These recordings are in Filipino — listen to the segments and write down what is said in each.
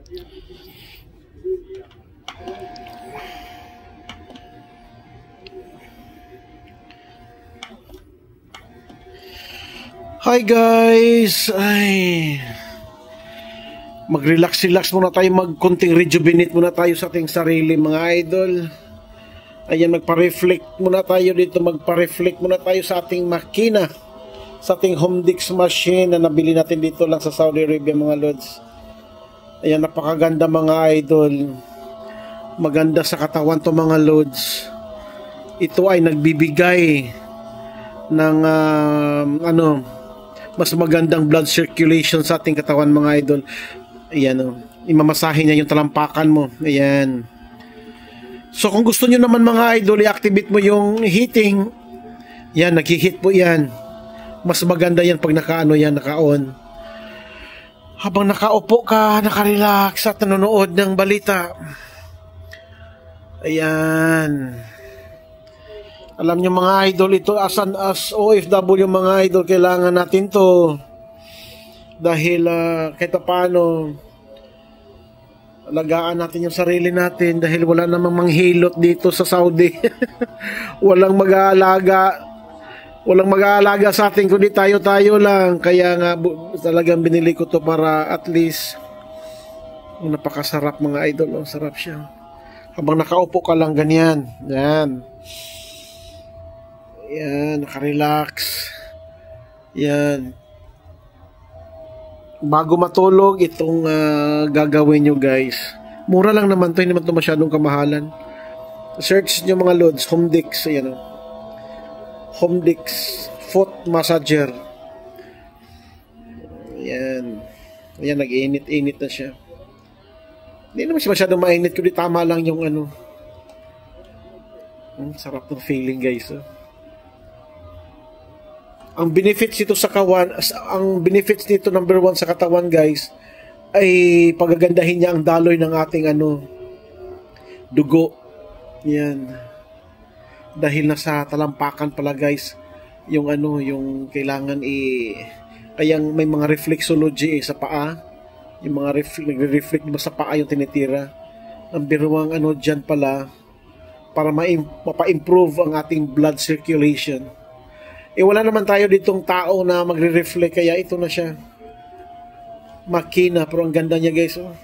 Hi guys! Ay, mag-relax-relax muna tayo, mag-kunting rejuvenate muna tayo sa ating sarili mga idol. Ayan, magpa-reflect muna tayo dito, magpa-reflect muna tayo sa ating makina, sa ating Homedix machine na nabili natin dito lang sa Saudi Arabia mga lods. Ayan, napakaganda mga idol. Maganda sa katawan to mga lods. Ito ay nagbibigay ng mas magandang blood circulation sa ating katawan mga idol. Ayan o, imamasahe niya yung talampakan mo. Ayan. So kung gusto nyo naman mga idol, i-activate mo yung heating. Yan, nag-heat po yan. Mas maganda yan pag naka-on. Habang nakaupo ka, naka-relax at nanonood ng balita. Ayan. Alam nyo mga idol, ito as OFW mga idol, kailangan natin to. Dahil kahit paano, alagaan natin yung sarili natin dahil wala namang manghilot dito sa Saudi. Walang mag-aalaga sa atin kundi tayo-tayo lang. Kaya nga talagang binili ko to para at least napakasarap mga idol. Oh, sarap siya. Habang nakaupo ka lang ganyan. Yan. Yan, nakarelax. Yan. Bago matulog, itong gagawin nyo guys. Mura lang naman to, hindi naman to masyadong kamahalan. Search nyo mga lods, Homedix. Ayan o. Homedix foot massager. Ayan. Ayan, nag-init-init na siya. Hindi naman siya masyadong mainit, kundi tama lang yung ano. Sarap ng feeling guys. Oh. Ang benefits nito sa kawan, ang benefits nito number 1 sa katawan guys, ay pagagandahin niya ang daloy ng ating dugo. Yan. Dahil nasa talampakan pala guys, yung yung kailangan kayang may mga reflexology sa paa. Yung mga nagre-reflect ba sa paa yung tinitira. Ang biruang dyan pala, para mapa-improve ang ating blood circulation. Wala naman tayo ditong tao na magre-reflect, kaya ito na siya. Makina, pero ang ganda niya guys. Oh.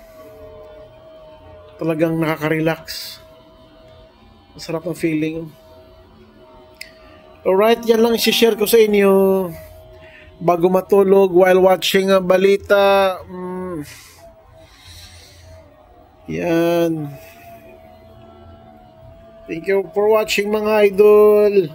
Talagang nakaka-relax. Masarap ang feeling. Oh. Alright, yan lang i-share ko sa inyo. Bago matulog, while watching ang balita. Yan. Thank you for watching mga idol.